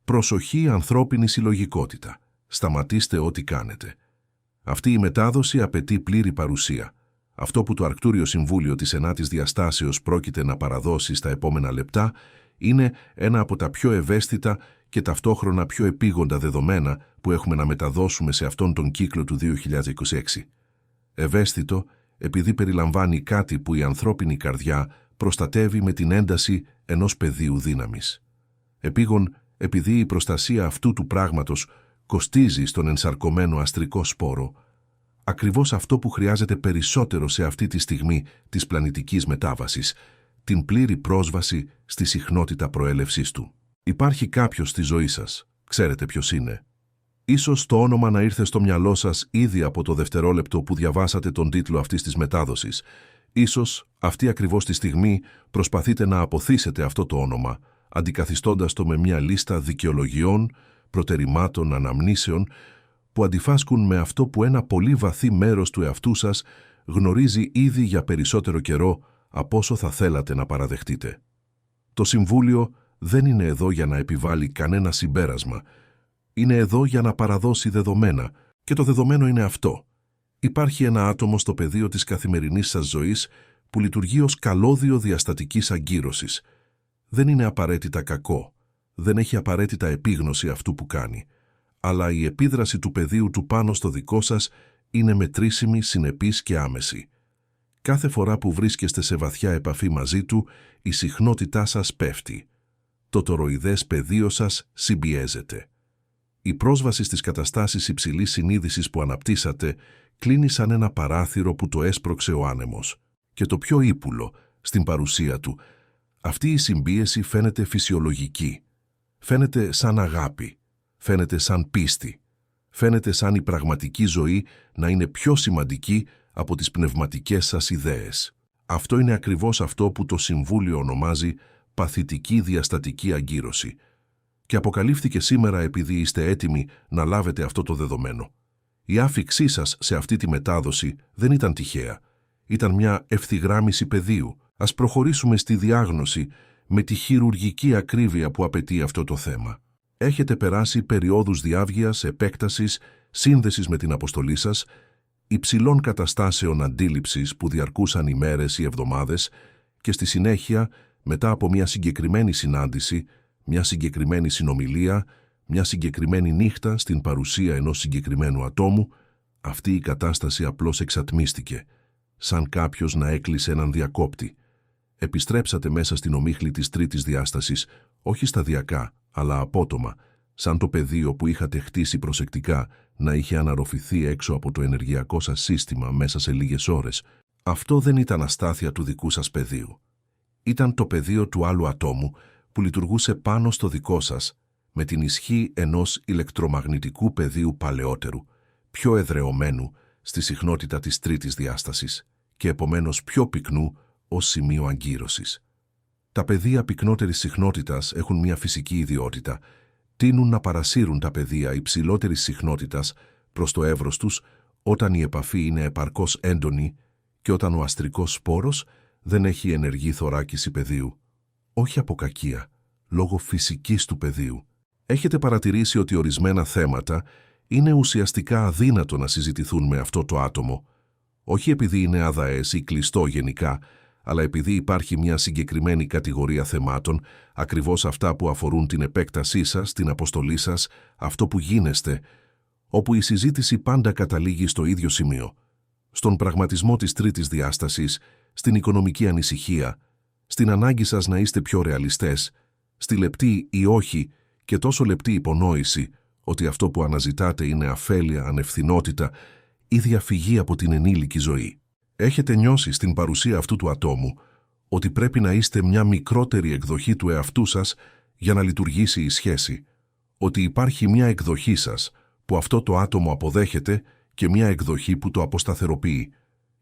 Προσοχή, ανθρώπινη συλλογικότητα. Σταματήστε ό,τι κάνετε. Αυτή η μετάδοση απαιτεί πλήρη παρουσία. Αυτό που το Αρκτούριο Συμβούλιο της 9ης Διαστάσεως πρόκειται να παραδώσει στα επόμενα λεπτά είναι ένα από τα πιο ευαίσθητα και ταυτόχρονα πιο επίγοντα δεδομένα που έχουμε να μεταδώσουμε σε αυτόν τον κύκλο του 2026. Ευαίσθητο επειδή περιλαμβάνει κάτι που η ανθρώπινη καρδιά προστατεύει με την ένταση ενός πεδίου δύναμης. Επίγον επειδή η προστασία αυτού του πράγματος κοστίζει στον ενσαρκωμένο αστρικό σπόρο, ακριβώς αυτό που χρειάζεται περισσότερο σε αυτή τη στιγμή της πλανητικής μετάβασης, την πλήρη πρόσβαση στη συχνότητα προέλευσής του. Υπάρχει κάποιος στη ζωή σας, ξέρετε ποιος είναι. Ίσως το όνομα να ήρθε στο μυαλό σας ήδη από το δευτερόλεπτο που διαβάσατε τον τίτλο αυτής της μετάδοσης. Ίσως αυτή ακριβώς τη στιγμή προσπαθείτε να αποθήσετε αυτό το όνομα, αντικαθιστώντας το με μια λίστα δικαιολογιών, προτερημάτων, αναμνήσεων, που αντιφάσκουν με αυτό που ένα πολύ βαθύ μέρος του εαυτού σας γνωρίζει ήδη για περισσότερο καιρό από όσο θα θέλατε να παραδεχτείτε. Το Συμβούλιο δεν είναι εδώ για να επιβάλλει κανένα συμπέρασμα. Είναι εδώ για να παραδώσει δεδομένα, και το δεδομένο είναι αυτό. Υπάρχει ένα άτομο στο πεδίο της καθημερινής σας ζωής που λειτουργεί ως καλώδιο διαστατικής αγκύρωσης. Δεν είναι απαραίτητα κακό, δεν έχει απαραίτητα επίγνωση αυτού που κάνει, αλλά η επίδραση του πεδίου του πάνω στο δικό σας είναι μετρήσιμη, συνεπής και άμεση. Κάθε φορά που βρίσκεστε σε βαθιά επαφή μαζί του, η συχνότητά σας πέφτει. Το τοροειδές πεδίο σας συμπιέζεται. Η πρόσβαση στις καταστάσεις υψηλής συνείδησης που αναπτύσσατε κλείνει σαν ένα παράθυρο που το έσπρωξε ο άνεμος. Και το πιο ύπουλο, στην παρουσία του, αυτή η συμπίεση φαίνεται φυσιολογική. Φαίνεται σαν αγάπη. Φαίνεται σαν πίστη. Φαίνεται σαν η πραγματική ζωή να είναι πιο σημαντική από τις πνευματικές σας ιδέες. Αυτό είναι ακριβώς αυτό που το Συμβούλιο ονομάζει παθητική διαστατική αγκύρωση. Και αποκαλύφθηκε σήμερα επειδή είστε έτοιμοι να λάβετε αυτό το δεδομένο. Η άφιξή σας σε αυτή τη μετάδοση δεν ήταν τυχαία. Ήταν μια ευθυγράμμιση πεδίου. Ας προχωρήσουμε στη διάγνωση με τη χειρουργική ακρίβεια που απαιτεί αυτό το θέμα. Έχετε περάσει περιόδους διάβγειας, επέκτασης, σύνδεσης με την αποστολή σας, υψηλών καταστάσεων αντίληψης που διαρκούσαν ημέρες ή εβδομάδες και στη συνέχεια, μετά από μια συγκεκριμένη συνάντηση, μια συγκεκριμένη συνομιλία, μια συγκεκριμένη νύχτα στην παρουσία ενός συγκεκριμένου ατόμου, αυτή η κατάσταση απλώς εξατμίστηκε, σαν κάποιος να έκλεισε έναν διακόπτη. Επιστρέψατε μέσα στην ομίχλη της τρίτης διάστασης, όχι σταδιακά, αλλά απότομα, σαν το πεδίο που είχατε χτίσει προσεκτικά να είχε αναρροφηθεί έξω από το ενεργειακό σας σύστημα μέσα σε λίγες ώρες. Αυτό δεν ήταν αστάθεια του δικού σας πεδίου. Ήταν το πεδίο του άλλου ατόμου που λειτουργούσε πάνω στο δικό σας, με την ισχύ ενός ηλεκτρομαγνητικού πεδίου παλαιότερου, πιο εδρεωμένου στη συχνότητα της τρίτης διάστασης και επομένως πιο πυκνού ως σημείο αγκύρωσης. Τα πεδία πυκνότερης συχνότητας έχουν μια φυσική ιδιότητα. Τείνουν να παρασύρουν τα πεδία υψηλότερης συχνότητας προς το εύρος τους όταν η επαφή είναι επαρκώς έντονη και όταν ο αστρικός σπόρος δεν έχει ενεργή θωράκιση πεδίου. Όχι από κακία, λόγω φυσικής του πεδίου. Έχετε παρατηρήσει ότι ορισμένα θέματα είναι ουσιαστικά αδύνατο να συζητηθούν με αυτό το άτομο, όχι επειδή είναι αδαές ή κλειστό γενικά, αλλά επειδή υπάρχει μια συγκεκριμένη κατηγορία θεμάτων, ακριβώς αυτά που αφορούν την επέκτασή σας, την αποστολή σας, αυτό που γίνεστε, όπου η συζήτηση πάντα καταλήγει στο ίδιο σημείο, στον πραγματισμό της τρίτης διάστασης, στην οικονομική ανησυχία, στην ανάγκη σας να είστε πιο ρεαλιστές, στη λεπτή ή όχι και τόσο λεπτή υπονόηση ότι αυτό που αναζητάτε είναι αφέλεια, ανευθυνότητα ή διαφυγή από την ενήλικη ζωή. Έχετε νιώσει στην παρουσία αυτού του ατόμου ότι πρέπει να είστε μια μικρότερη εκδοχή του εαυτού σας για να λειτουργήσει η σχέση, ότι υπάρχει μια εκδοχή σας που αυτό το άτομο αποδέχεται και μια εκδοχή που το αποσταθεροποιεί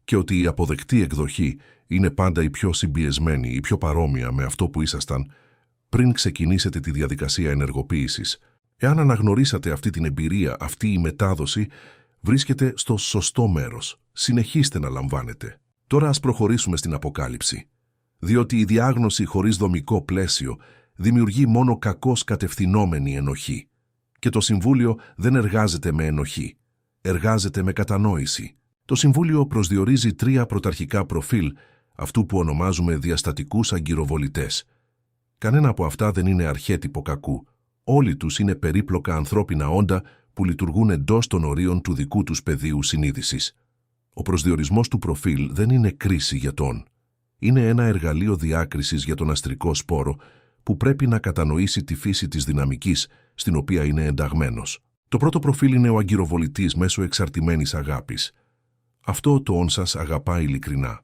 και ότι η αποδεκτή εκδοχή είναι πάντα η πιο συμπιεσμένη, η πιο παρόμοια με αυτό που ήσασταν πριν ξεκινήσετε τη διαδικασία ενεργοποίησης. Εάν αναγνωρίσατε αυτή την εμπειρία, αυτή η μετάδοση βρίσκεται στο σωστό μέρος. Συνεχίστε να λαμβάνετε. Τώρα ας προχωρήσουμε στην αποκάλυψη. Διότι η διάγνωση χωρίς δομικό πλαίσιο δημιουργεί μόνο κακώς κατευθυνόμενη ενοχή. Και το Συμβούλιο δεν εργάζεται με ενοχή. Εργάζεται με κατανόηση. Το Συμβούλιο προσδιορίζει 3 πρωταρχικά προφίλ, αυτού που ονομάζουμε διαστατικούς αγκυροβολητές. Κανένα από αυτά δεν είναι αρχέτυπο κακού. Όλοι τους είναι περίπλοκα ανθρώπινα όντα που λειτουργούν εντός των ορίων του δικού τους πεδίου συνείδησης. Ο προσδιορισμός του προφίλ δεν είναι κρίση για τον. Είναι ένα εργαλείο διάκρισης για τον αστρικό σπόρο που πρέπει να κατανοήσει τη φύση της δυναμικής στην οποία είναι ενταγμένος. Το πρώτο προφίλ είναι ο αγκυροβολητής μέσω εξαρτημένης αγάπης. Αυτό το όν σας αγαπά ειλικρινά.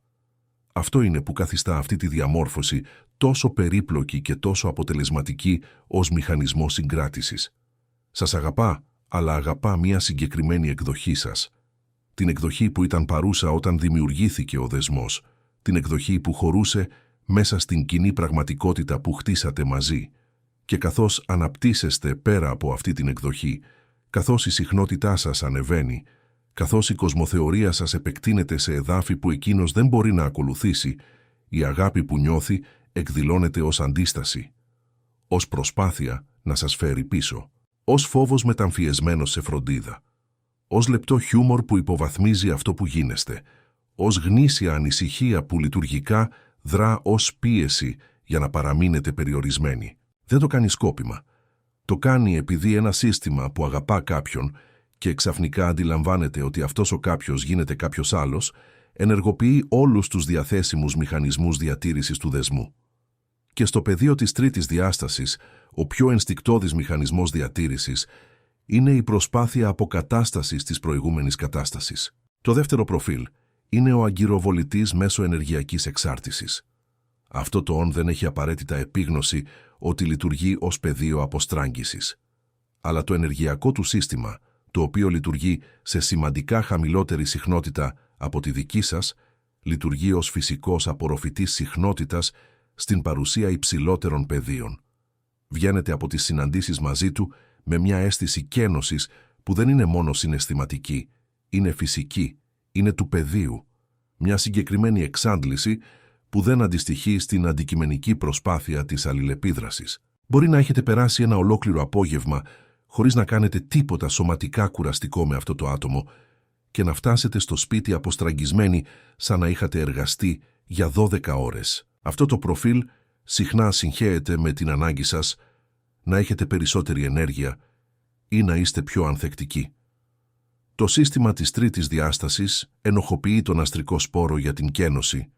Αυτό είναι που καθιστά αυτή τη διαμόρφωση τόσο περίπλοκη και τόσο αποτελεσματική ως μηχανισμό συγκράτησης. Σας αγαπά, αλλά αγαπά μια συγκεκριμένη εκδοχή σας. Την εκδοχή που ήταν παρούσα όταν δημιουργήθηκε ο δεσμός. Την εκδοχή που χωρούσε μέσα στην κοινή πραγματικότητα που χτίσατε μαζί. Και καθώς αναπτύσσεστε πέρα από αυτή την εκδοχή, καθώς η συχνότητά σας ανεβαίνει, καθώς η κοσμοθεωρία σας επεκτείνεται σε εδάφη που εκείνος δεν μπορεί να ακολουθήσει, η αγάπη που νιώθει εκδηλώνεται ως αντίσταση, ως προσπάθεια να σας φέρει πίσω, ως φόβος μεταμφιεσμένος σε φροντίδα, ως λεπτό χιούμορ που υποβαθμίζει αυτό που γίνεστε, ως γνήσια ανησυχία που λειτουργικά δρά ως πίεση για να παραμείνετε περιορισμένοι. Δεν το κάνει σκόπιμα. Το κάνει επειδή ένα σύστημα που αγαπά κάποιον και ξαφνικά αντιλαμβάνεται ότι αυτός ο κάποιος γίνεται κάποιος άλλος, ενεργοποιεί όλους τους διαθέσιμους μηχανισμούς διατήρησης του δεσμού. Και στο πεδίο της τρίτης διάστασης, ο πιο ενστικτώδης μηχανισμός διατήρησης είναι η προσπάθεια αποκατάστασης της προηγούμενης κατάστασης. Το δεύτερο προφίλ είναι ο αγκυροβολητής μέσω ενεργειακής εξάρτησης. Αυτό το όν δεν έχει απαραίτητα επίγνωση ότι λειτουργεί ως πεδίο αποστράγγισης. Αλλά το ενεργειακό του σύστημα, το οποίο λειτουργεί σε σημαντικά χαμηλότερη συχνότητα από τη δική σας, λειτουργεί ως φυσικός απορροφητής συχνότητας στην παρουσία υψηλότερων πεδίων. Βγαίνετε από τις συναντήσεις μαζί του με μια αίσθηση κένωσης που δεν είναι μόνο συναισθηματική, είναι φυσική, είναι του πεδίου. Μια συγκεκριμένη εξάντληση που δεν αντιστοιχεί στην αντικειμενική προσπάθεια της αλληλεπίδρασης. Μπορεί να έχετε περάσει ένα ολόκληρο απόγευμα χωρίς να κάνετε τίποτα σωματικά κουραστικό με αυτό το άτομο και να φτάσετε στο σπίτι αποστραγγισμένοι σαν να είχατε εργαστεί για 12 ώρες. Αυτό το προφίλ συχνά συγχέεται με την ανάγκη σας να έχετε περισσότερη ενέργεια ή να είστε πιο ανθεκτικοί. Το σύστημα της τρίτης διάστασης ενοχοποιεί τον αστρικό σπόρο για την κένωση,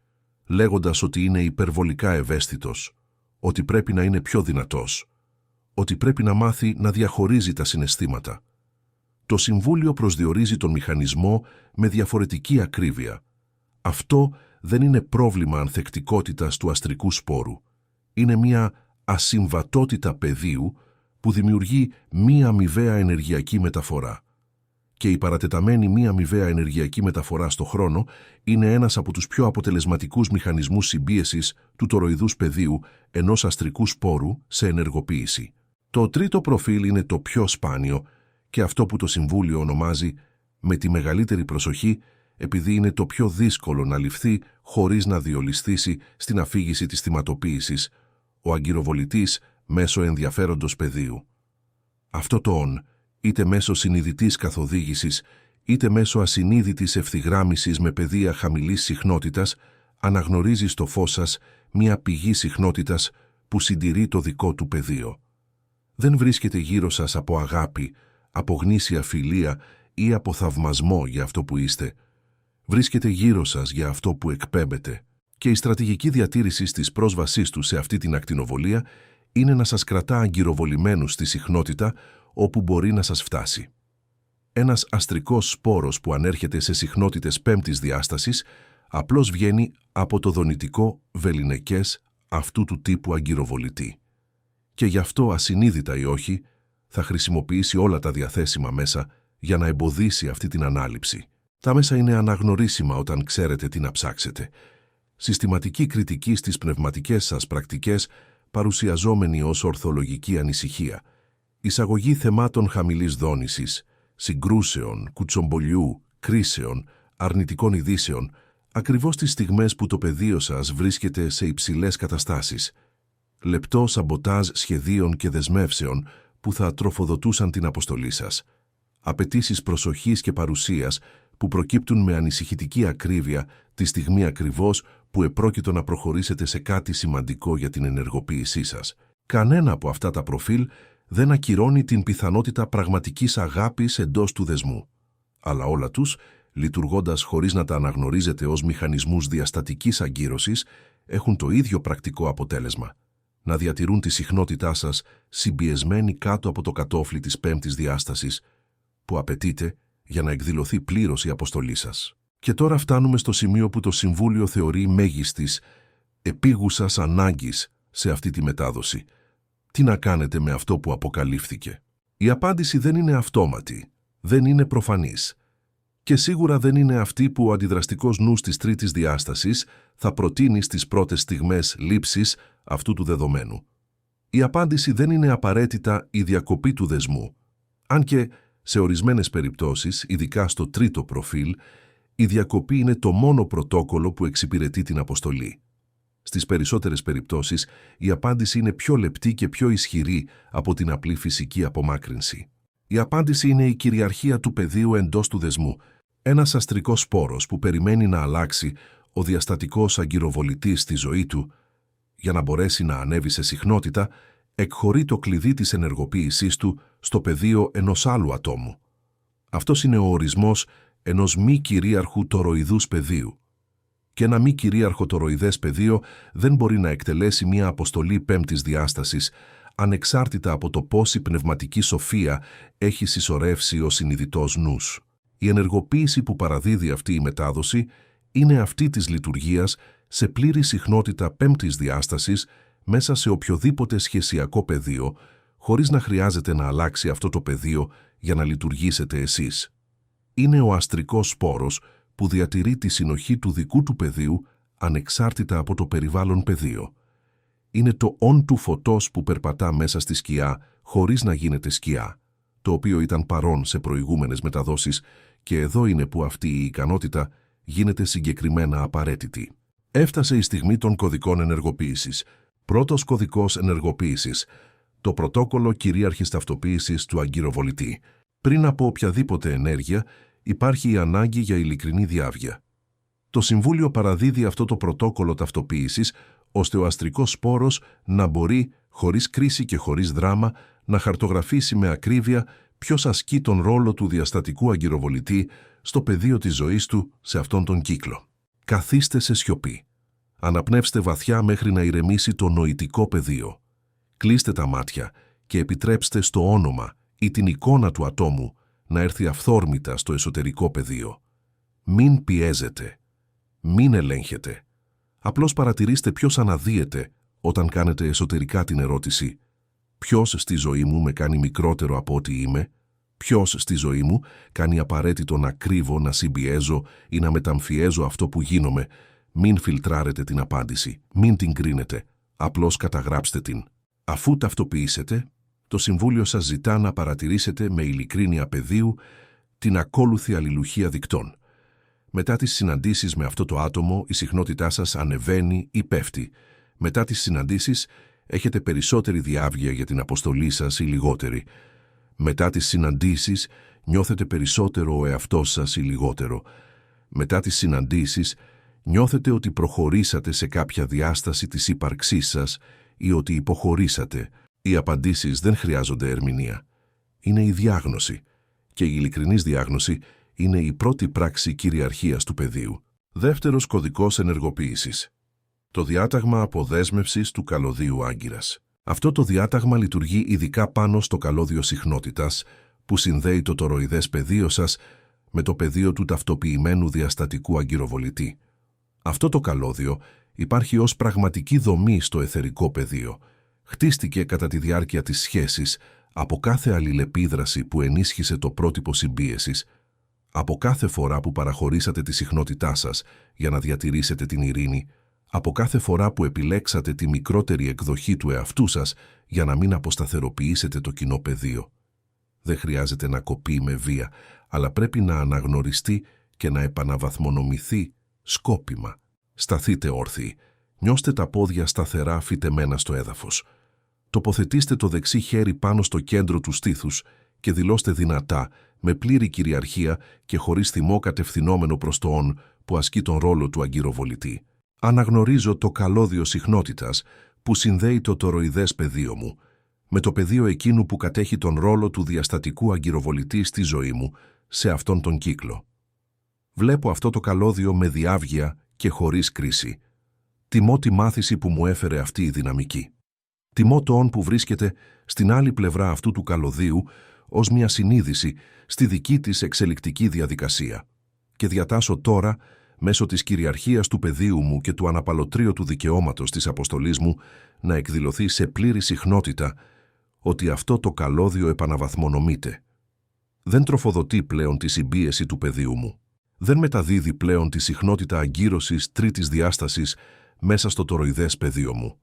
λέγοντας ότι είναι υπερβολικά ευαίσθητος, ότι πρέπει να είναι πιο δυνατός, ότι πρέπει να μάθει να διαχωρίζει τα συναισθήματα. Το Συμβούλιο προσδιορίζει τον μηχανισμό με διαφορετική ακρίβεια. Αυτό δεν είναι πρόβλημα ανθεκτικότητας του αστρικού σπόρου. Είναι μια ασυμβατότητα πεδίου που δημιουργεί μία αμοιβαία ενεργειακή μεταφορά. Και η παρατεταμένη μία αμοιβαία ενεργειακή μεταφορά στο χρόνο είναι ένας από τους πιο αποτελεσματικούς μηχανισμούς συμπίεσης του τοροειδούς πεδίου ενός αστρικού σπόρου σε ενεργοποίηση. Το τρίτο προφίλ είναι το πιο σπάνιο και αυτό που το Συμβούλιο ονομάζει με τη μεγαλύτερη προσοχή επειδή είναι το πιο δύσκολο να ληφθεί χωρίς να διολισθήσει στην αφήγηση της θυματοποίησης, ο αγκυροβολητής μέσω ενδιαφέροντος πεδίου. Αυτό το «ον», είτε μέσω συνειδητής καθοδήγησης, είτε μέσω ασυνείδητης ευθυγράμμισης με πεδία χαμηλής συχνότητας, αναγνωρίζει στο φως σας μια πηγή συχνότητας που συντηρεί το δικό του πεδίο. Δεν βρίσκεται γύρω σας από αγάπη, από γνήσια φιλία ή από θαυμασμό για αυτό που είστε. Βρίσκεται γύρω σας για αυτό που εκπέμπετε. Και η στρατηγική διατήρηση της πρόσβασής του σε αυτή την ακτινοβολία είναι να σας κρατά αγκυροβολημένους στη συχνότητα όπου μπορεί να σας φτάσει. Ένας αστρικός σπόρος που ανέρχεται σε συχνότητες πέμπτης διάστασης απλώς βγαίνει από το δονητικό βεληνικές αυτού του τύπου αγκυροβολητή. Και γι' αυτό, ασυνείδητα ή όχι, θα χρησιμοποιήσει όλα τα διαθέσιμα μέσα για να εμποδίσει αυτή την ανάληψη. Τα μέσα είναι αναγνωρίσιμα όταν ξέρετε τι να ψάξετε. Συστηματική κριτική στις πνευματικές σας πρακτικές, παρουσιαζόμενη ως ορθολογική ανησυχία. Εισαγωγή θεμάτων χαμηλής δόνησης, συγκρούσεων, κουτσομπολιού, κρίσεων, αρνητικών ειδήσεων, ακριβώς τις στιγμές που το πεδίο σας βρίσκεται σε υψηλές καταστάσεις. λεπτό σαμποτάζ σχεδίων και δεσμεύσεων που θα τροφοδοτούσαν την αποστολή σας. Απαιτήσεις προσοχής και παρουσίας που προκύπτουν με ανησυχητική ακρίβεια τη στιγμή ακριβώς που επρόκειτο να προχωρήσετε σε κάτι σημαντικό για την ενεργοποίησή σας. Κανένα από αυτά τα προφίλ δεν ακυρώνει την πιθανότητα πραγματικής αγάπης εντός του δεσμού. Αλλά όλα τους, λειτουργώντας χωρίς να τα αναγνωρίζετε ως μηχανισμούς διαστατικής αγκύρωσης, έχουν το ίδιο πρακτικό αποτέλεσμα: να διατηρούν τη συχνότητά σας συμπιεσμένη κάτω από το κατόφλι της πέμπτης διάστασης, που απαιτείται για να εκδηλωθεί πλήρως η αποστολή σας. Και τώρα φτάνουμε στο σημείο που το Συμβούλιο θεωρεί μέγιστης, επίγουσας ανάγκης σε αυτή τη μετάδοση. Τι να κάνετε με αυτό που αποκαλύφθηκε? Η απάντηση δεν είναι αυτόματη, δεν είναι προφανής. Και σίγουρα δεν είναι αυτή που ο αντιδραστικός νους της τρίτης διάστασης θα προτείνει στις πρώτες στιγμές λήψης αυτού του δεδομένου. Η απάντηση δεν είναι απαραίτητα η διακοπή του δεσμού, αν και σε ορισμένες περιπτώσεις, ειδικά στο τρίτο προφίλ, η διακοπή είναι το μόνο πρωτόκολλο που εξυπηρετεί την αποστολή. Στις περισσότερες περιπτώσεις, η απάντηση είναι πιο λεπτή και πιο ισχυρή από την απλή φυσική απομάκρυνση. Η απάντηση είναι η κυριαρχία του πεδίου εντός του δεσμού, ένας αστρικός σπόρος που περιμένει να αλλάξει ο διαστατικός αγκυροβολητής στη ζωή του. Για να μπορέσει να ανέβει σε συχνότητα, εκχωρεί το κλειδί της ενεργοποίησής του στο πεδίο ενός άλλου ατόμου. Αυτός είναι ο ορισμός ενός μη κυρίαρχου τοροειδούς πεδίου. Και ένα μη κυρίαρχο τοροειδές πεδίο δεν μπορεί να εκτελέσει μια αποστολή πέμπτης διάστασης, ανεξάρτητα από το πόση πνευματική σοφία έχει συσσωρεύσει ο συνειδητός νους. Η ενεργοποίηση που παραδίδει αυτή η μετάδοση είναι αυτή της λειτουργίας σε πλήρη συχνότητα πέμπτης διάστασης μέσα σε οποιοδήποτε σχεσιακό πεδίο, χωρίς να χρειάζεται να αλλάξει αυτό το πεδίο για να λειτουργήσετε εσείς. Είναι ο αστρικός σπόρος που διατηρεί τη συνοχή του δικού του πεδίου ανεξάρτητα από το περιβάλλον πεδίο. Είναι το «ον» του φωτός που περπατά μέσα στη σκιά χωρίς να γίνεται σκιά, το οποίο ήταν παρόν σε προηγούμενες μεταδόσεις, και εδώ είναι που αυτή η ικανότητα γίνεται συγκεκριμένα απαραίτητη. Έφτασε η στιγμή των κωδικών ενεργοποίησης. Πρώτος κωδικός ενεργοποίησης: το πρωτόκολλο κυρίαρχης ταυτοποίησης του αγκυροβολητή. Πριν από οποιαδήποτε ενέργεια, υπάρχει η ανάγκη για ειλικρινή διάβγεια. Το Συμβούλιο παραδίδει αυτό το πρωτόκολλο ταυτοποίησης, ώστε ο αστρικός σπόρος να μπορεί, χωρίς κρίση και χωρίς δράμα, να χαρτογραφήσει με ακρίβεια ποιος ασκεί τον ρόλο του διαστατικού αγκυροβολητή στο πεδίο της ζωής του σε αυτόν τον κύκλο. Καθίστε σε σιωπή. Αναπνεύστε βαθιά μέχρι να ηρεμήσει το νοητικό πεδίο. Κλείστε τα μάτια και επιτρέψτε στο όνομα ή την εικόνα του ατόμου να έρθει αυθόρμητα στο εσωτερικό πεδίο. Μην πιέζετε. Μην ελέγχετε. Απλώς παρατηρήστε ποιος αναδύεται όταν κάνετε εσωτερικά την ερώτηση: ποιος στη ζωή μου με κάνει μικρότερο από ό,τι είμαι? Ποιος στη ζωή μου κάνει απαραίτητο να κρύβω, να συμπιέζω ή να μεταμφιέζω αυτό που γίνομαι? Μην φιλτράρετε την απάντηση, μην την κρίνετε, απλώς καταγράψτε την. Αφού ταυτοποιήσετε, το Συμβούλιο σας ζητά να παρατηρήσετε με ειλικρίνεια πεδίου την ακόλουθη αλληλουχία δικτών. Μετά τις συναντήσεις με αυτό το άτομο, η συχνότητά σας ανεβαίνει ή πέφτει. Μετά τις συναντήσεις, έχετε περισσότερη διάβγεια για την αποστολή σας ή λιγότερη. Μετά τις συναντήσεις, νιώθετε περισσότερο ο εαυτός σας ή λιγότερο. Μετά τις συναντήσεις, νιώθετε ότι προχωρήσατε σε κάποια διάσταση της ύπαρξής σας ή ότι υποχωρήσατε. Οι απαντήσεις δεν χρειάζονται ερμηνεία. Είναι η διάγνωση. Και η ειλικρινής διάγνωση είναι η πρώτη πράξη κυριαρχίας του πεδίου. Δεύτερος κωδικός ενεργοποίησης. Το διάταγμα αποδέσμευσης του καλωδίου άγκυρας. Αυτό το διάταγμα λειτουργεί ειδικά πάνω στο καλώδιο συχνότητας, που συνδέει το τοροειδές πεδίο σας με το πεδίο του ταυτοποιημένου διαστατικού αγκυροβολητή. Αυτό το καλώδιο υπάρχει ως πραγματική δομή στο αιθερικό πεδίο. Χτίστηκε κατά τη διάρκεια της σχέσης από κάθε αλληλεπίδραση που ενίσχυσε το πρότυπο συμπίεσης, από κάθε φορά που παραχωρήσατε τη συχνότητά σας για να διατηρήσετε την ειρήνη, από κάθε φορά που επιλέξατε τη μικρότερη εκδοχή του εαυτού σας για να μην αποσταθεροποιήσετε το κοινό πεδίο. Δεν χρειάζεται να κοπεί με βία, αλλά πρέπει να αναγνωριστεί και να επαναβαθμονομηθεί σκόπιμα. Σταθείτε όρθιοι. Νιώστε τα πόδια σταθερά φυτεμένα στο έδαφος. Τοποθετήστε το δεξί χέρι πάνω στο κέντρο του στήθους και δηλώστε δυνατά, με πλήρη κυριαρχία και χωρίς θυμό κατευθυνόμενο προς το «ον» που ασκεί τον ρόλο του αγκυροβολητή. Αναγνωρίζω το καλώδιο συχνότητας που συνδέει το τοροειδές πεδίο μου με το πεδίο εκείνου που κατέχει τον ρόλο του διαστατικού αγκυροβολητή στη ζωή μου, σε αυτόν τον κύκλο. Βλέπω αυτό το καλώδιο με διάβγεια και χωρίς κρίση. Τιμώ τη μάθηση που μου έφερε αυτή η δυναμική. Τιμώ το «ον» που βρίσκεται στην άλλη πλευρά αυτού του καλωδίου ως μια συνείδηση στη δική της εξελικτική διαδικασία. Και διατάσσω τώρα, μέσω της κυριαρχίας του πεδίου μου και του αναπαλωτρίωτου δικαιώματος της αποστολής μου, να εκδηλωθεί σε πλήρη συχνότητα ότι αυτό το καλώδιο επαναβαθμονομείται. Δεν τροφοδοτεί πλέον τη συμπίεση του πεδίου μου. Δεν μεταδίδει πλέον τη συχνότητα αγκύρωσης τρίτης διάστασης μέσα στο τοροειδές πεδίο μου.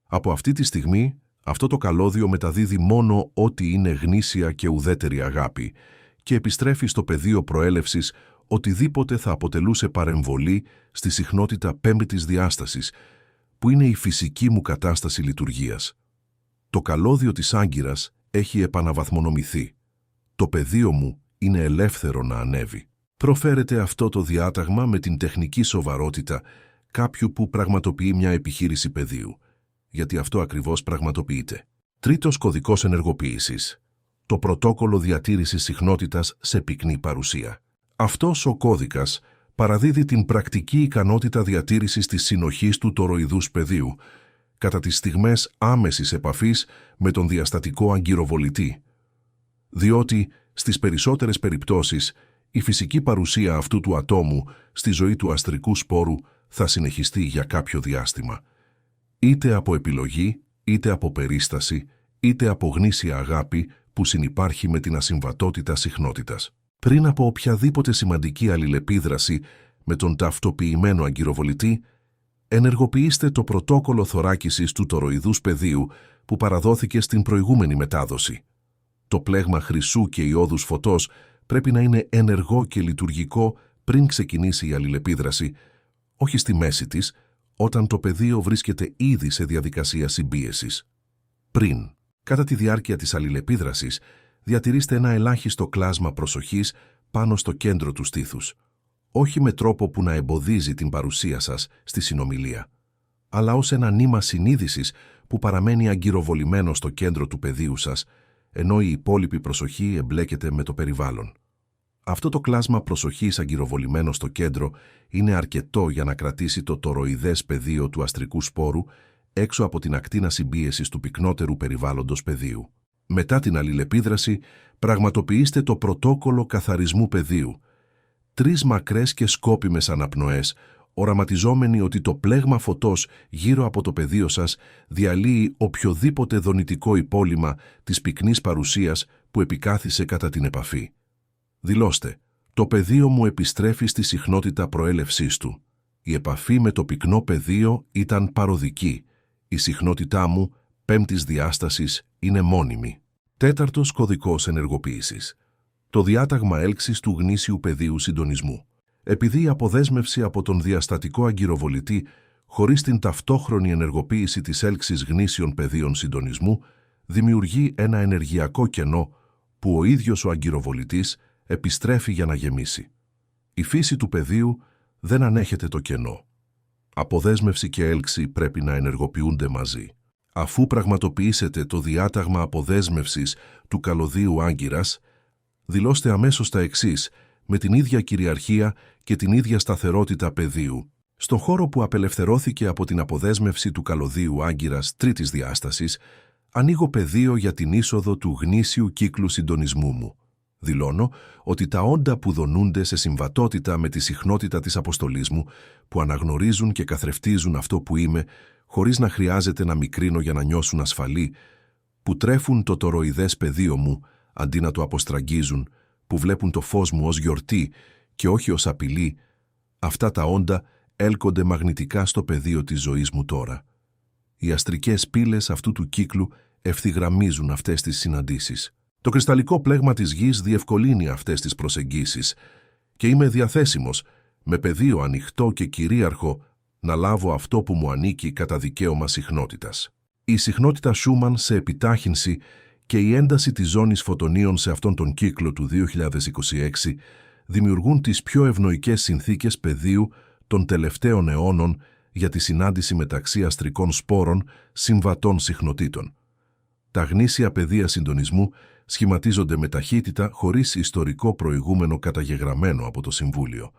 Από αυτή τη στιγμή, αυτό το καλώδιο μεταδίδει μόνο ό,τι είναι γνήσια και ουδέτερη αγάπη και επιστρέφει στο πεδίο προέλευσης οτιδήποτε θα αποτελούσε παρεμβολή στη συχνότητα πέμπτης διάστασης, που είναι η φυσική μου κατάσταση λειτουργίας. Το καλώδιο της άγκυρας έχει επαναβαθμονομηθεί. Το πεδίο μου είναι ελεύθερο να ανέβει. Προφέρεται αυτό το διάταγμα με την τεχνική σοβαρότητα κάποιου που πραγματοποιεί μια επιχείρηση πεδίου, γιατί αυτό ακριβώς πραγματοποιείται. Τρίτος κωδικός ενεργοποίησης. Το πρωτόκολλο διατήρησης συχνότητας σε πυκνή παρουσία. Αυτός ο κώδικας παραδίδει την πρακτική ικανότητα διατήρησης της συνοχής του τοροειδούς πεδίου κατά τις στιγμές άμεσης επαφής με τον διαστατικό αγκυροβολητή. Διότι, στις περισσότερες περιπτώσεις, η φυσική παρουσία αυτού του ατόμου στη ζωή του αστρικού σπόρου θα συνεχιστεί για κάποιο διάστημα. Είτε από επιλογή, είτε από περίσταση, είτε από γνήσια αγάπη που συνυπάρχει με την ασυμβατότητα συχνότητας. Πριν από οποιαδήποτε σημαντική αλληλεπίδραση με τον ταυτοποιημένο αγκυροβολητή, ενεργοποιήστε το πρωτόκολλο θωράκισης του τοροειδούς πεδίου που παραδόθηκε στην προηγούμενη μετάδοση. Το πλέγμα χρυσού και ιόδους φωτός πρέπει να είναι ενεργό και λειτουργικό πριν ξεκινήσει η αλληλεπίδραση, όχι στη μέση της, όταν το πεδίο βρίσκεται ήδη σε διαδικασία συμπίεσης. Πριν, κατά τη διάρκεια της αλληλεπίδρασης, διατηρήστε ένα ελάχιστο κλάσμα προσοχής πάνω στο κέντρο του στήθους, όχι με τρόπο που να εμποδίζει την παρουσία σας στη συνομιλία, αλλά ως ένα νήμα συνείδησης που παραμένει αγκυροβολημένο στο κέντρο του πεδίου σας, ενώ η υπόλοιπη προσοχή εμπλέκεται με το περιβάλλον. Αυτό το κλάσμα προσοχής αγκυροβολημένο στο κέντρο είναι αρκετό για να κρατήσει το τοροειδές πεδίο του αστρικού σπόρου έξω από την ακτίνα συμπίεσης του πυκνότερου περιβάλλοντος πεδίου. Μετά την αλληλεπίδραση, πραγματοποιήστε το πρωτόκολλο καθαρισμού πεδίου. 3 μακρές και σκόπιμες αναπνοές, οραματιζόμενοι ότι το πλέγμα φωτός γύρω από το πεδίο σας διαλύει οποιοδήποτε δονητικό υπόλοιμα της πυκνής παρουσίας που επικάθισε κατά την επαφή. Δηλώστε, το πεδίο μου επιστρέφει στη συχνότητα προέλευσής του. Η επαφή με το πυκνό πεδίο ήταν παροδική. Η συχνότητά μου πέμπτης διάστασης είναι μόνιμη. Τέταρτος κωδικός ενεργοποίησης. Το διάταγμα έλξης του γνήσιου πεδίου συντονισμού. Επειδή η αποδέσμευση από τον διαστατικό αγκυροβολητή χωρίς την ταυτόχρονη ενεργοποίηση της έλξης γνήσιων πεδίων συντονισμού δημιουργεί ένα ενεργειακό κενό που ο ίδιος ο αγκυροβολητής επιστρέφει για να γεμίσει. Η φύση του πεδίου δεν ανέχεται το κενό. Αποδέσμευση και έλξη πρέπει να ενεργοποιούνται μαζί. Αφού πραγματοποιήσετε το διάταγμα αποδέσμευσης του καλωδίου άγκυρας, δηλώστε αμέσως τα εξής, με την ίδια κυριαρχία και την ίδια σταθερότητα πεδίου. Στον χώρο που απελευθερώθηκε από την αποδέσμευση του καλωδίου άγκυρας τρίτης διάστασης, ανοίγω πεδίο για την είσοδο του γνήσιου κύκλου συντονισμού μου. Δηλώνω ότι τα όντα που δονούνται σε συμβατότητα με τη συχνότητα της αποστολής μου, που αναγνωρίζουν και καθρεφτίζουν αυτό που είμαι, χωρίς να χρειάζεται να μικρύνω για να νιώσουν ασφαλή, που τρέφουν το τοροειδές πεδίο μου, αντί να το αποστραγγίζουν, που βλέπουν το φως μου ως γιορτή και όχι ως απειλή, αυτά τα όντα έλκονται μαγνητικά στο πεδίο της ζωής μου τώρα. Οι αστρικές πύλες αυτού του κύκλου ευθυγραμμίζουν αυτές τις συναντήσεις. Το κρυσταλλικό πλέγμα της γης διευκολύνει αυτές τις προσεγγίσεις και είμαι διαθέσιμος, με πεδίο ανοιχτό και κυρίαρχο, να λάβω αυτό που μου ανήκει κατά δικαίωμα συχνότητας. Η συχνότητα Σούμαν σε επιτάχυνση και η ένταση της ζώνης φωτονίων σε αυτόν τον κύκλο του 2026 δημιουργούν τις πιο ευνοϊκές συνθήκες πεδίου των τελευταίων αιώνων για τη συνάντηση μεταξύ αστρικών σπόρων συμβατών συχνοτήτων. Τα γνήσια πεδία συντονισμού σχηματίζονται με ταχύτητα χωρίς ιστορικό προηγούμενο καταγεγραμμένο από το Συμβούλιο.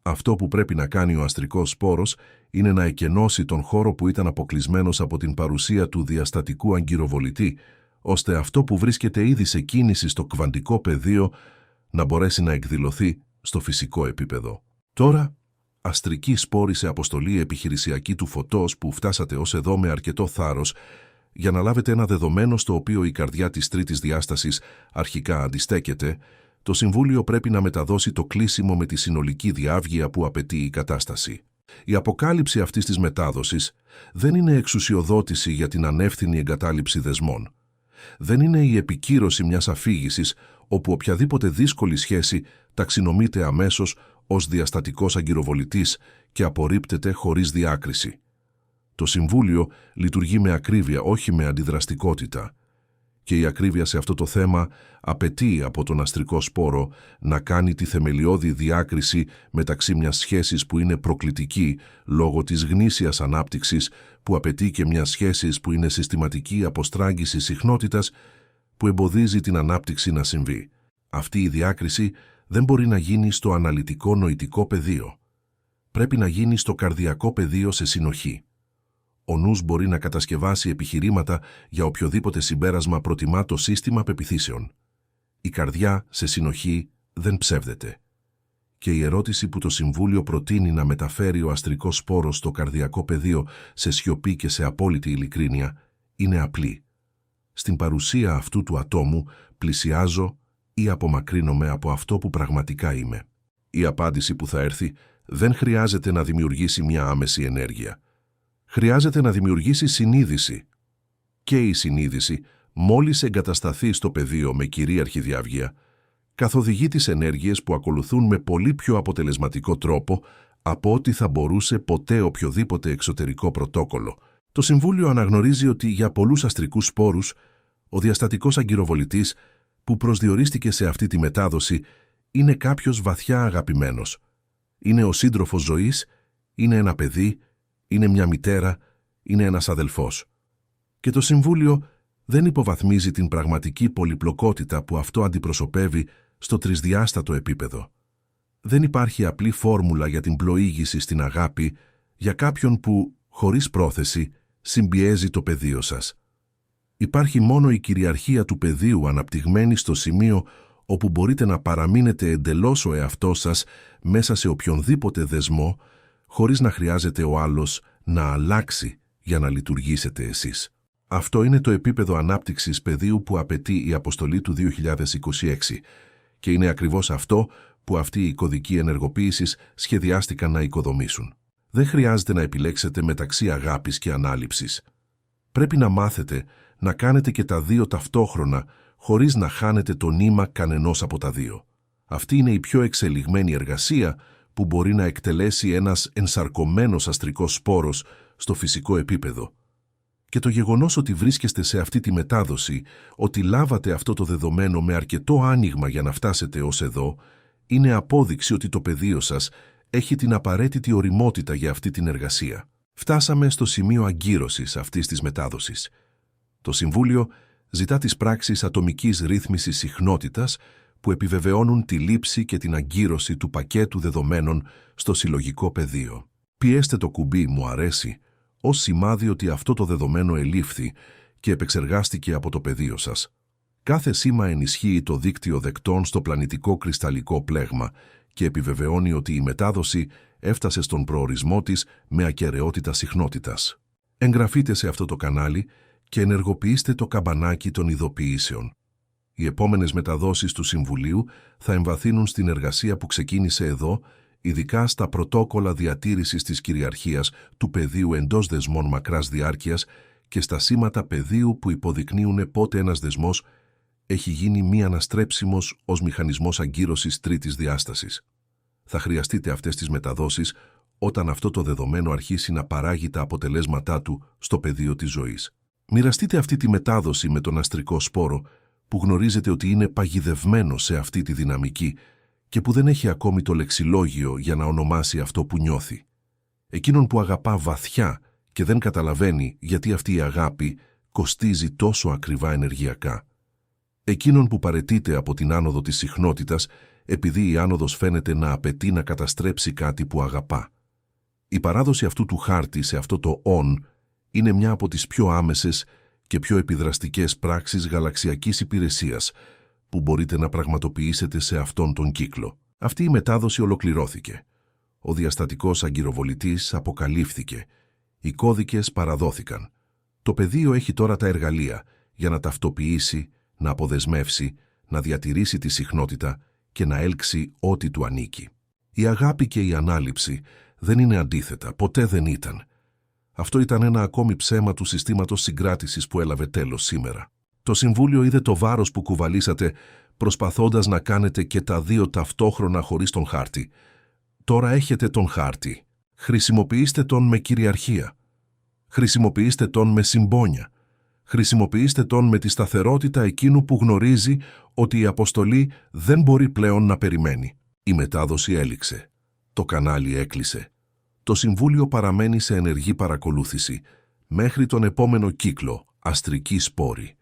Αυτό που πρέπει να κάνει ο αστρικός σπόρος είναι να εκενώσει τον χώρο που ήταν αποκλεισμένος από την παρουσία του διαστατικού αγκυροβολητή, ώστε αυτό που βρίσκεται ήδη σε κίνηση στο κβαντικό πεδίο να μπορέσει να εκδηλωθεί στο φυσικό επίπεδο. Τώρα, αστρικοί σπόροι σε αποστολή επιχειρησιακή του φωτός που φτάσατε ως εδώ με αρκετό θάρρος για να λάβετε ένα δεδομένο στο οποίο η καρδιά της τρίτης διάστασης αρχικά αντιστέκεται, το Συμβούλιο πρέπει να μεταδώσει το κλείσιμο με τη συνολική διάβγεια που απαιτεί η κατάσταση. Η αποκάλυψη αυτής της μετάδοσης δεν είναι εξουσιοδότηση για την ανεύθυνη εγκατάλειψη δεσμών. Δεν είναι η επικύρωση μιας αφήγησης όπου οποιαδήποτε δύσκολη σχέση ταξινομείται αμέσως ως διαστατικός αγκυροβολητής και απορρίπτεται χωρίς διάκριση. Το Συμβούλιο λειτουργεί με ακρίβεια, όχι με αντιδραστικότητα. Και η ακρίβεια σε αυτό το θέμα απαιτεί από τον αστρικό σπόρο να κάνει τη θεμελιώδη διάκριση μεταξύ μιας σχέσης που είναι προκλητική λόγω της γνήσιας ανάπτυξης που απαιτεί και μιας σχέσης που είναι συστηματική αποστράγγιση συχνότητας που εμποδίζει την ανάπτυξη να συμβεί. Αυτή η διάκριση δεν μπορεί να γίνει στο αναλυτικό νοητικό πεδίο. Πρέπει να γίνει στο καρδιακό πεδίο σε συνοχή. Ο νους μπορεί να κατασκευάσει επιχειρήματα για οποιοδήποτε συμπέρασμα προτιμά το σύστημα πεποιθήσεων. Η καρδιά σε συνοχή δεν ψεύδεται. Και η ερώτηση που το Συμβούλιο προτείνει να μεταφέρει ο αστρικός σπόρος στο καρδιακό πεδίο σε σιωπή και σε απόλυτη ειλικρίνεια είναι απλή. Στην παρουσία αυτού του ατόμου πλησιάζω ή απομακρύνομαι από αυτό που πραγματικά είμαι. Η απάντηση που θα έρθει δεν χρειάζεται να δημιουργήσει μια άμεση ενέργεια. Χρειάζεται να δημιουργήσει συνείδηση. Και η συνείδηση, μόλις εγκατασταθεί στο πεδίο με κυρίαρχη διάβγεια, καθοδηγεί τις ενέργειες που ακολουθούν με πολύ πιο αποτελεσματικό τρόπο από ό,τι θα μπορούσε ποτέ οποιοδήποτε εξωτερικό πρωτόκολλο. Το Συμβούλιο αναγνωρίζει ότι για πολλούς αστρικούς σπόρους, ο διαστατικός αγκυροβολητής που προσδιορίστηκε σε αυτή τη μετάδοση είναι κάποιος βαθιά αγαπημένος. Είναι ο σύντροφος ζωής, είναι ένα παιδί, είναι μια μητέρα, είναι ένας αδελφός. Και το Συμβούλιο δεν υποβαθμίζει την πραγματική πολυπλοκότητα που αυτό αντιπροσωπεύει στο τρισδιάστατο επίπεδο. Δεν υπάρχει απλή φόρμουλα για την πλοήγηση στην αγάπη για κάποιον που, χωρίς πρόθεση, συμπιέζει το πεδίο σας. Υπάρχει μόνο η κυριαρχία του πεδίου αναπτυγμένη στο σημείο όπου μπορείτε να παραμείνετε εντελώς ο εαυτός σας μέσα σε οποιονδήποτε δεσμό, χωρίς να χρειάζεται ο άλλος να αλλάξει για να λειτουργήσετε εσείς. Αυτό είναι το επίπεδο ανάπτυξης πεδίου που απαιτεί η αποστολή του 2026 και είναι ακριβώς αυτό που αυτοί οι κωδικοί ενεργοποίησης σχεδιάστηκαν να οικοδομήσουν. Δεν χρειάζεται να επιλέξετε μεταξύ αγάπης και ανάληψης. Πρέπει να μάθετε να κάνετε και τα δύο ταυτόχρονα χωρίς να χάνετε το νήμα κανενός από τα δύο. Αυτή είναι η πιο εξελιγμένη εργασία που μπορεί να εκτελέσει ένας ενσαρκωμένος αστρικός σπόρος στο φυσικό επίπεδο. Και το γεγονός ότι βρίσκεστε σε αυτή τη μετάδοση, ότι λάβατε αυτό το δεδομένο με αρκετό άνοιγμα για να φτάσετε ως εδώ, είναι απόδειξη ότι το πεδίο σας έχει την απαραίτητη ωριμότητα για αυτή την εργασία. Φτάσαμε στο σημείο αγκύρωσης αυτής της μετάδοσης. Το Συμβούλιο ζητά τις πράξεις ατομικής ρύθμισης συχνότητας που επιβεβαιώνουν τη λήψη και την αγκύρωση του πακέτου δεδομένων στο συλλογικό πεδίο. Πιέστε το κουμπί «Μου αρέσει» ως σημάδι ότι αυτό το δεδομένο ελήφθη και επεξεργάστηκε από το πεδίο σας. Κάθε σήμα ενισχύει το δίκτυο δεκτών στο πλανητικό κρυσταλλικό πλέγμα και επιβεβαιώνει ότι η μετάδοση έφτασε στον προορισμό της με ακεραιότητα συχνότητας. Εγγραφείτε σε αυτό το κανάλι και ενεργοποιήστε το καμπανάκι των ειδοποιήσεων. Οι επόμενες μεταδόσεις του Συμβουλίου θα εμβαθύνουν στην εργασία που ξεκίνησε εδώ, ειδικά στα πρωτόκολλα διατήρησης της κυριαρχίας του πεδίου εντός δεσμών μακράς διάρκειας και στα σήματα πεδίου που υποδεικνύουν πότε ένας δεσμός έχει γίνει μη αναστρέψιμος ως μηχανισμός αγκύρωσης τρίτης διάστασης. Θα χρειαστείτε αυτές τις μεταδόσεις όταν αυτό το δεδομένο αρχίσει να παράγει τα αποτελέσματά του στο πεδίο της ζωής. Μοιραστείτε αυτή τη μετάδοση με τον αστρικό σπόρο που γνωρίζετε ότι είναι παγιδευμένο σε αυτή τη δυναμική και που δεν έχει ακόμη το λεξιλόγιο για να ονομάσει αυτό που νιώθει. Εκείνον που αγαπά βαθιά και δεν καταλαβαίνει γιατί αυτή η αγάπη κοστίζει τόσο ακριβά ενεργειακά. Εκείνον που παραιτείται από την άνοδο της συχνότητας επειδή η άνοδος φαίνεται να απαιτεί να καταστρέψει κάτι που αγαπά. Η παράδοση αυτού του χάρτη σε αυτό το «on» είναι μια από τις πιο άμεσες και πιο επιδραστικές πράξεις γαλαξιακής υπηρεσίας που μπορείτε να πραγματοποιήσετε σε αυτόν τον κύκλο. Αυτή η μετάδοση ολοκληρώθηκε. Ο διαστατικός αγκυροβολητής αποκαλύφθηκε. Οι κώδικες παραδόθηκαν. Το πεδίο έχει τώρα τα εργαλεία για να ταυτοποιήσει, να αποδεσμεύσει, να διατηρήσει τη συχνότητα και να έλξει ό,τι του ανήκει. Η αγάπη και η ανάληψη δεν είναι αντίθετα, ποτέ δεν ήταν. Αυτό ήταν ένα ακόμη ψέμα του συστήματος συγκράτησης που έλαβε τέλος σήμερα. Το Συμβούλιο είδε το βάρος που κουβαλήσατε προσπαθώντας να κάνετε και τα δύο ταυτόχρονα χωρίς τον χάρτη. Τώρα έχετε τον χάρτη. Χρησιμοποιήστε τον με κυριαρχία. Χρησιμοποιήστε τον με συμπόνια. Χρησιμοποιήστε τον με τη σταθερότητα εκείνου που γνωρίζει ότι η αποστολή δεν μπορεί πλέον να περιμένει. Η μετάδοση έληξε. Το κανάλι έκλεισε. Το Συμβούλιο παραμένει σε ενεργή παρακολούθηση μέχρι τον επόμενο κύκλο, αστρική σπόρη.